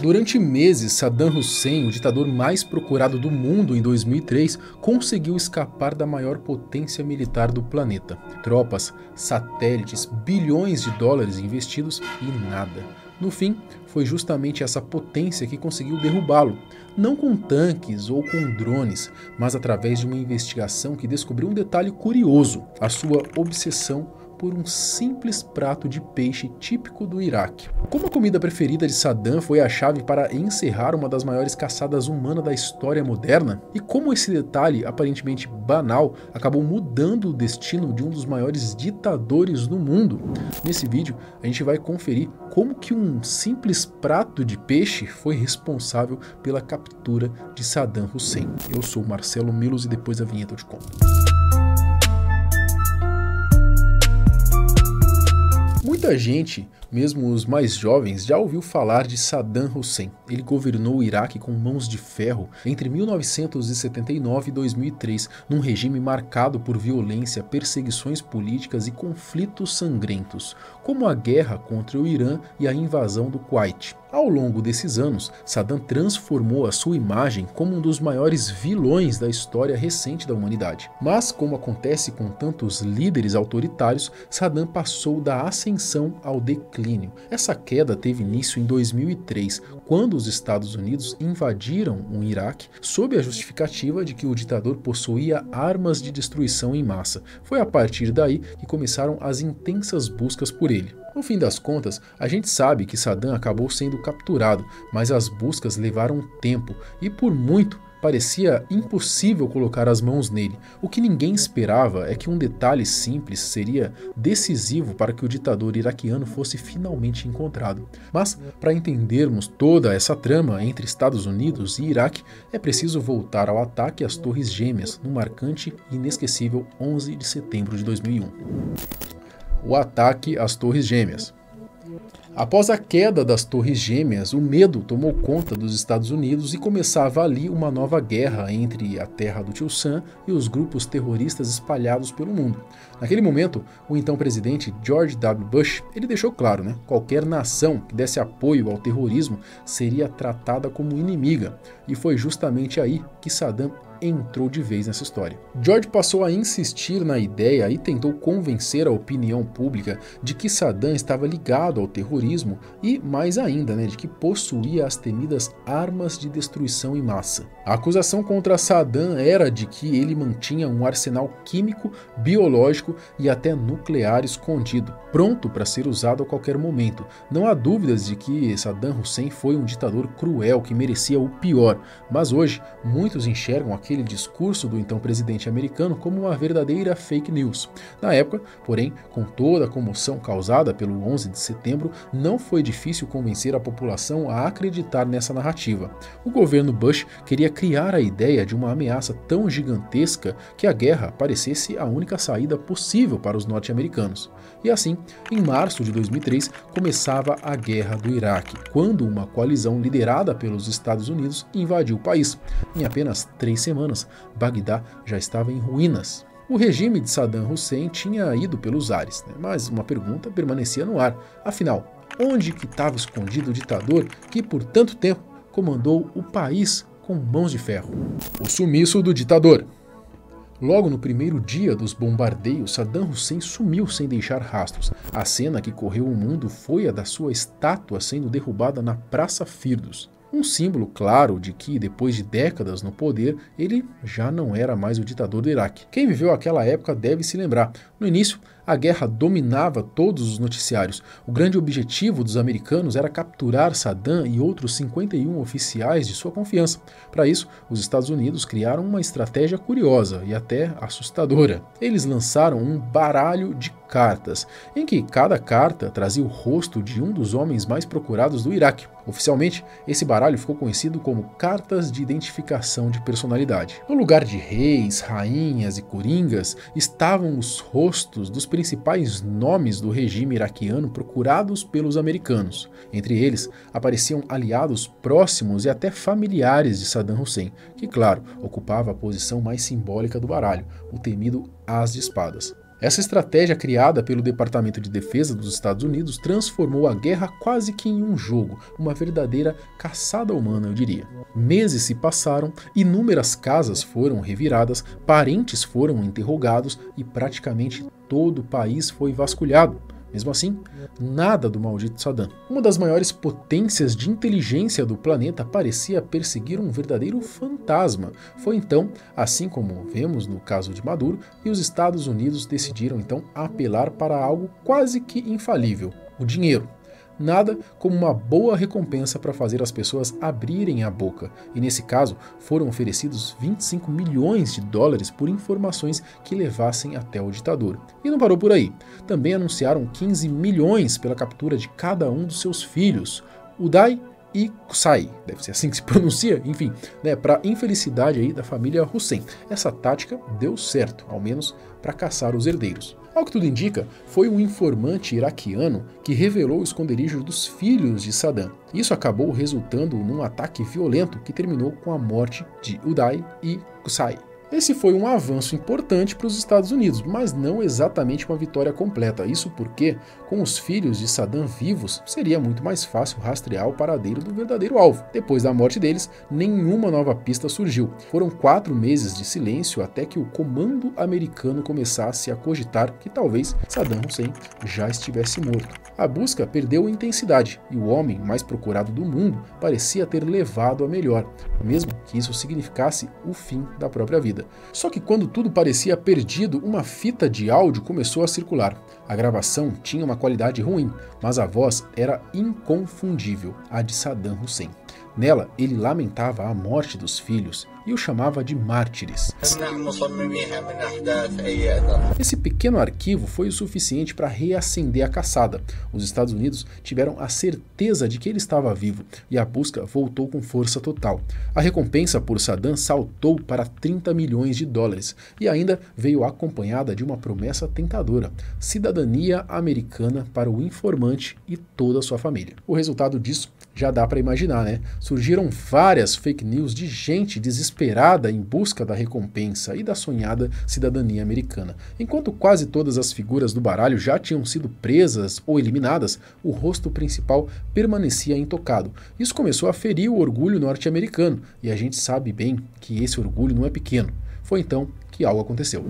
Durante meses, Saddam Hussein, o ditador mais procurado do mundo em 2003, conseguiu escapar da maior potência militar do planeta. Tropas, satélites, bilhões de dólares investidos e nada. No fim, foi justamente essa potência que conseguiu derrubá-lo, não com tanques ou com drones, mas através de uma investigação que descobriu um detalhe curioso: a sua obsessão por um simples prato de peixe típico do Iraque. Como a comida preferida de Saddam foi a chave para encerrar uma das maiores caçadas humanas da história moderna, e como esse detalhe aparentemente banal acabou mudando o destino de um dos maiores ditadores do mundo. Nesse vídeo a gente vai conferir como que um simples prato de peixe foi responsável pela captura de Saddam Hussein. Eu sou Marcelo Milos e depois da vinheta eu te conto. Muita gente, mesmo os mais jovens, já ouviu falar de Saddam Hussein. Ele governou o Iraque com mãos de ferro entre 1979 e 2003, num regime marcado por violência, perseguições políticas e conflitos sangrentos, como a guerra contra o Irã e a invasão do Kuwait. Ao longo desses anos, Saddam transformou a sua imagem como um dos maiores vilões da história recente da humanidade. Mas, como acontece com tantos líderes autoritários, Saddam passou da ascensão ao declínio. Essa queda teve início em 2003, quando os Estados Unidos invadiram o Iraque sob a justificativa de que o ditador possuía armas de destruição em massa. Foi a partir daí que começaram as intensas buscas por ele. No fim das contas, a gente sabe que Saddam acabou sendo capturado, mas as buscas levaram tempo e por muito parecia impossível colocar as mãos nele. O que ninguém esperava é que um detalhe simples seria decisivo para que o ditador iraquiano fosse finalmente encontrado. Mas, para entendermos toda essa trama entre Estados Unidos e Iraque, é preciso voltar ao ataque às Torres Gêmeas, no marcante e inesquecível 11 de setembro de 2001. O ataque às Torres Gêmeas. Após a queda das Torres Gêmeas, o medo tomou conta dos Estados Unidos e começava ali uma nova guerra entre a terra do Tio Sam e os grupos terroristas espalhados pelo mundo. Naquele momento, o então presidente George W. Bush, ele deixou claro, qualquer nação que desse apoio ao terrorismo seria tratada como inimiga, e foi justamente aí que Saddam entrou de vez nessa história. George passou a insistir na ideia e tentou convencer a opinião pública de que Saddam estava ligado ao terrorismo e, mais ainda, de que possuía as temidas armas de destruição em massa. A acusação contra Saddam era de que ele mantinha um arsenal químico, biológico e até nuclear escondido, pronto para ser usado a qualquer momento. Não há dúvidas de que Saddam Hussein foi um ditador cruel que merecia o pior, mas hoje muitos enxergam aquele discurso do então presidente americano como uma verdadeira fake news. Na época, porém, com toda a comoção causada pelo 11 de setembro, não foi difícil convencer a população a acreditar nessa narrativa. O governo Bush queria criar a ideia de uma ameaça tão gigantesca que a guerra parecesse a única saída possível para os norte-americanos. E assim, em março de 2003, começava a Guerra do Iraque, quando uma coalizão liderada pelos Estados Unidos invadiu o país. Em apenas 3 semanas, Bagdá já estava em ruínas. O regime de Saddam Hussein tinha ido pelos ares, mas uma pergunta permanecia no ar. Afinal, onde que estava escondido o ditador que por tanto tempo comandou o país com mãos de ferro? O sumiço do ditador. Logo no primeiro dia dos bombardeios, Saddam Hussein sumiu sem deixar rastros. A cena que correu o mundo foi a da sua estátua sendo derrubada na Praça Firdos. Um símbolo claro de que, depois de décadas no poder, ele já não era mais o ditador do Iraque. Quem viveu aquela época deve se lembrar. No início, a guerra dominava todos os noticiários. O grande objetivo dos americanos era capturar Saddam e outros 51 oficiais de sua confiança. Para isso, os Estados Unidos criaram uma estratégia curiosa e até assustadora. Eles lançaram um baralho de cartas, em que cada carta trazia o rosto de um dos homens mais procurados do Iraque. Oficialmente, esse baralho ficou conhecido como Cartas de Identificação de Personalidade. No lugar de reis, rainhas e coringas, estavam os rostos dos principais nomes do regime iraquiano procurados pelos americanos. Entre eles, apareciam aliados próximos e até familiares de Saddam Hussein, que, claro, ocupava a posição mais simbólica do baralho, o temido As de Espadas. Essa estratégia criada pelo Departamento de Defesa dos Estados Unidos transformou a guerra quase que em um jogo, uma verdadeira caçada humana, eu diria. Meses se passaram, inúmeras casas foram reviradas, parentes foram interrogados e praticamente todo o país foi vasculhado. Mesmo assim, nada do maldito Saddam. Uma das maiores potências de inteligência do planeta parecia perseguir um verdadeiro fantasma. Foi então, assim como vemos no caso de Maduro, que os Estados Unidos decidiram então apelar para algo quase que infalível: o dinheiro. Nada como uma boa recompensa para fazer as pessoas abrirem a boca, e nesse caso foram oferecidos 25 milhões de dólares por informações que levassem até o ditador. E não parou por aí, também anunciaram 15 milhões pela captura de cada um dos seus filhos, Uday e Qusay, deve ser assim que se pronuncia, enfim, para infelicidade aí da família Hussein. Essa tática deu certo, ao menos para caçar os herdeiros. Ao que tudo indica, foi um informante iraquiano que revelou o esconderijo dos filhos de Saddam. Isso acabou resultando num ataque violento que terminou com a morte de Uday e Qusay. Esse foi um avanço importante para os Estados Unidos, mas não exatamente uma vitória completa. Isso porque, com os filhos de Saddam vivos, seria muito mais fácil rastrear o paradeiro do verdadeiro alvo. Depois da morte deles, nenhuma nova pista surgiu. Foram 4 meses de silêncio até que o comando americano começasse a cogitar que talvez Saddam Hussein já estivesse morto. A busca perdeu intensidade e o homem mais procurado do mundo parecia ter levado a melhor, mesmo que isso significasse o fim da própria vida. Só que quando tudo parecia perdido, uma fita de áudio começou a circular. A gravação tinha uma qualidade ruim, mas a voz era inconfundível, a de Saddam Hussein. Nela, ele lamentava a morte dos filhos e o chamava de mártires. Esse pequeno arquivo foi o suficiente para reacender a caçada. Os Estados Unidos tiveram a certeza de que ele estava vivo e a busca voltou com força total. A recompensa por Saddam saltou para 30 milhões de dólares e ainda veio acompanhada de uma promessa tentadora: cidadania americana para o informante e toda a sua família. O resultado disso já dá para imaginar, né? Surgiram várias fake news de gente desesperada em busca da recompensa e da sonhada cidadania americana. Enquanto quase todas as figuras do baralho já tinham sido presas ou eliminadas, o rosto principal permanecia intocado. Isso começou a ferir o orgulho norte-americano, e a gente sabe bem que esse orgulho não é pequeno. Foi então que algo aconteceu.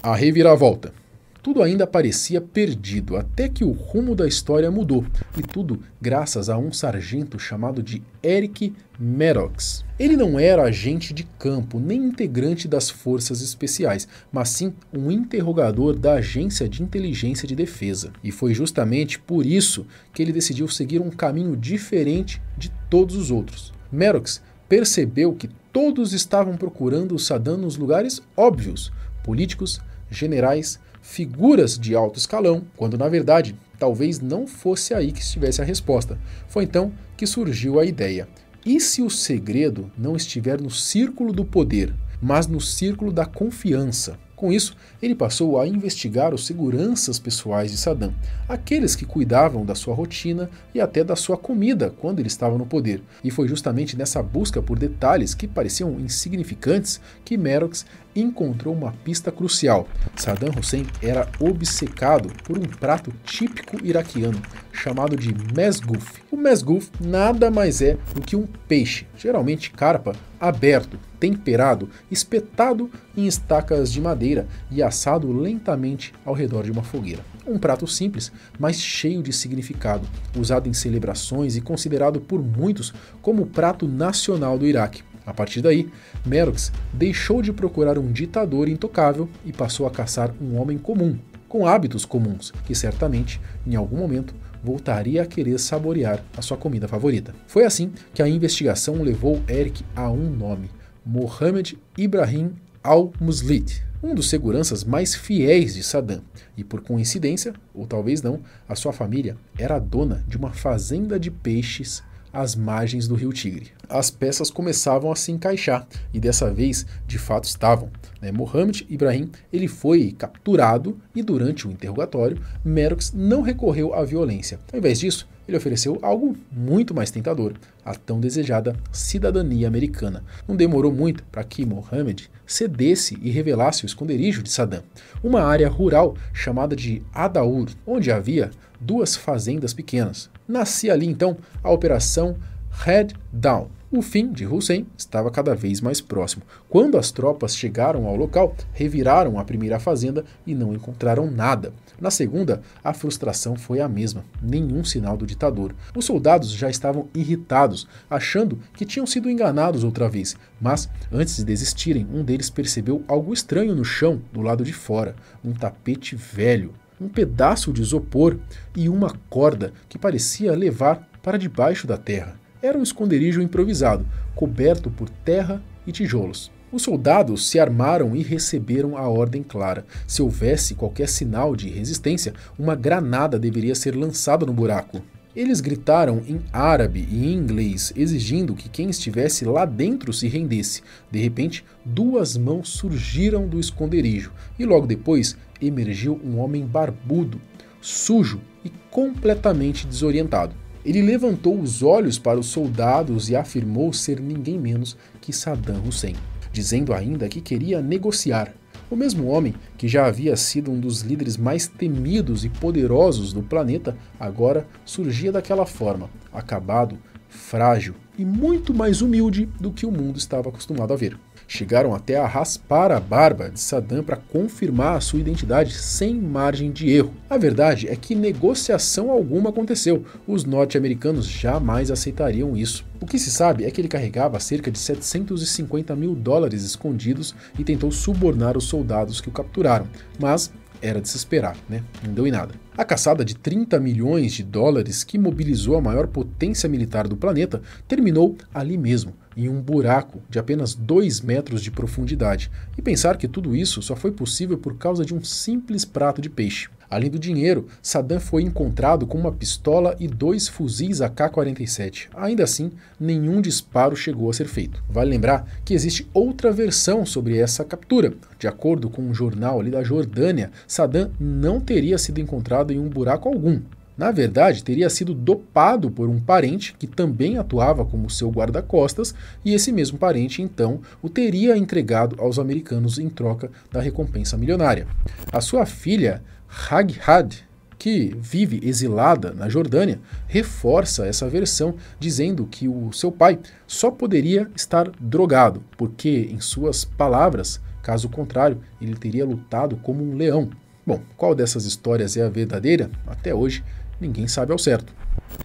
A reviravolta. Tudo ainda parecia perdido, até que o rumo da história mudou, e tudo graças a um sargento chamado de Eric Maddox. Ele não era agente de campo, nem integrante das forças especiais, mas sim um interrogador da Agência de Inteligência de Defesa. E foi justamente por isso que ele decidiu seguir um caminho diferente de todos os outros. Maddox percebeu que todos estavam procurando Saddam nos lugares óbvios: políticos, generais, figuras de alto escalão, quando na verdade talvez não fosse aí que estivesse a resposta. Foi então que surgiu a ideia: e se o segredo não estiver no círculo do poder, mas no círculo da confiança? Com isso, ele passou a investigar os seguranças pessoais de Saddam, aqueles que cuidavam da sua rotina e até da sua comida quando ele estava no poder. E foi justamente nessa busca por detalhes que pareciam insignificantes que Maddox encontrou uma pista crucial. Saddam Hussein era obcecado por um prato típico iraquiano chamado de mesguf. O mesguf nada mais é do que um peixe, geralmente carpa, aberto, temperado, espetado em estacas de madeira e assado lentamente ao redor de uma fogueira. Um prato simples, mas cheio de significado, usado em celebrações e considerado por muitos como o prato nacional do Iraque. A partir daí, Maddox deixou de procurar um ditador intocável e passou a caçar um homem comum, com hábitos comuns, que certamente, em algum momento, voltaria a querer saborear a sua comida favorita. Foi assim que a investigação levou Eric a um nome: Mohammed Ibrahim al-Muslit, um dos seguranças mais fiéis de Saddam. E por coincidência, ou talvez não, a sua família era dona de uma fazenda de peixes às margens do rio Tigre. As peças começavam a se encaixar, e dessa vez, de fato, estavam. Mohammed Ibrahim ele foi capturado e durante o interrogatório, Maddox não recorreu à violência. Ao invés disso, ele ofereceu algo muito mais tentador, a tão desejada cidadania americana. Não demorou muito para que Mohammed cedesse e revelasse o esconderijo de Saddam, uma área rural chamada de Adaur, onde havia 2 fazendas pequenas. Nascia ali então a Operação Red Dawn. O fim de Hussein estava cada vez mais próximo. Quando as tropas chegaram ao local, reviraram a primeira fazenda e não encontraram nada. Na segunda, a frustração foi a mesma, nenhum sinal do ditador. Os soldados já estavam irritados, achando que tinham sido enganados outra vez, mas antes de desistirem, um deles percebeu algo estranho no chão do lado de fora, um tapete velho, um pedaço de isopor e uma corda que parecia levar para debaixo da terra. Era um esconderijo improvisado, coberto por terra e tijolos. Os soldados se armaram e receberam a ordem clara. Se houvesse qualquer sinal de resistência, uma granada deveria ser lançada no buraco. Eles gritaram em árabe e em inglês, exigindo que quem estivesse lá dentro se rendesse. De repente, 2 mãos surgiram do esconderijo e logo depois emergiu um homem barbudo, sujo e completamente desorientado. Ele levantou os olhos para os soldados e afirmou ser ninguém menos que Saddam Hussein, dizendo ainda que queria negociar. O mesmo homem que já havia sido um dos líderes mais temidos e poderosos do planeta, agora surgia daquela forma, acabado, frágil e muito mais humilde do que o mundo estava acostumado a ver. Chegaram até a raspar a barba de Saddam para confirmar a sua identidade sem margem de erro. A verdade é que negociação alguma aconteceu. Os norte-americanos jamais aceitariam isso. O que se sabe é que ele carregava cerca de 750 mil dólares escondidos e tentou subornar os soldados que o capturaram, mas era de se esperar, né? Não deu em nada. A caçada de 30 milhões de dólares que mobilizou a maior potência militar do planeta terminou ali mesmo, em um buraco de apenas 2 metros de profundidade. E pensar que tudo isso só foi possível por causa de um simples prato de peixe. Além do dinheiro, Saddam foi encontrado com uma pistola e 2 fuzis AK-47. Ainda assim, nenhum disparo chegou a ser feito. Vale lembrar que existe outra versão sobre essa captura. De acordo com um jornal ali da Jordânia, Saddam não teria sido encontrado em um buraco algum. Na verdade, teria sido dopado por um parente que também atuava como seu guarda-costas, e esse mesmo parente, então, o teria entregado aos americanos em troca da recompensa milionária. A sua filha, Haghad, que vive exilada na Jordânia, reforça essa versão, dizendo que o seu pai só poderia estar drogado, porque, em suas palavras, caso contrário, ele teria lutado como um leão. Bom, qual dessas histórias é a verdadeira? Até hoje, ninguém sabe ao certo.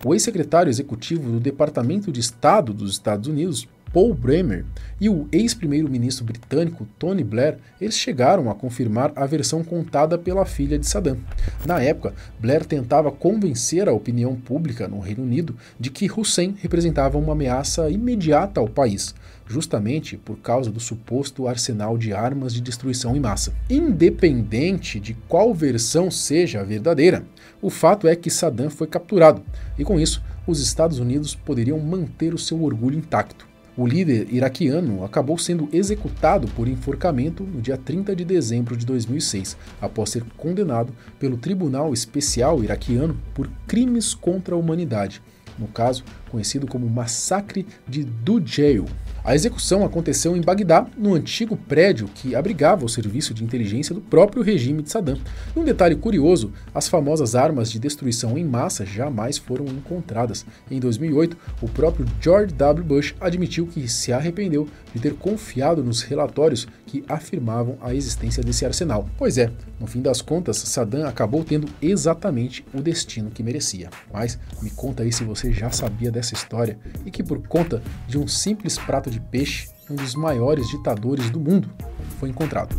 O ex-secretário executivo do Departamento de Estado dos Estados Unidos, Paul Bremer, e o ex-primeiro-ministro britânico Tony Blair, eles chegaram a confirmar a versão contada pela filha de Saddam. Na época, Blair tentava convencer a opinião pública no Reino Unido de que Hussein representava uma ameaça imediata ao país, justamente por causa do suposto arsenal de armas de destruição em massa. Independente de qual versão seja a verdadeira, o fato é que Saddam foi capturado, e com isso, os Estados Unidos poderiam manter o seu orgulho intacto. O líder iraquiano acabou sendo executado por enforcamento no dia 30 de dezembro de 2006, após ser condenado pelo Tribunal Especial iraquiano por crimes contra a humanidade, no caso conhecido como Massacre de Dujail. A execução aconteceu em Bagdá, no antigo prédio que abrigava o serviço de inteligência do próprio regime de Saddam. Um detalhe curioso, as famosas armas de destruição em massa jamais foram encontradas. Em 2008, o próprio George W. Bush admitiu que se arrependeu de ter confiado nos relatórios que afirmavam a existência desse arsenal. Pois é, no fim das contas, Saddam acabou tendo exatamente o destino que merecia. Mas me conta aí se você já sabia dessa história e que por conta de um simples prato de peixe, um dos maiores ditadores do mundo foi encontrado.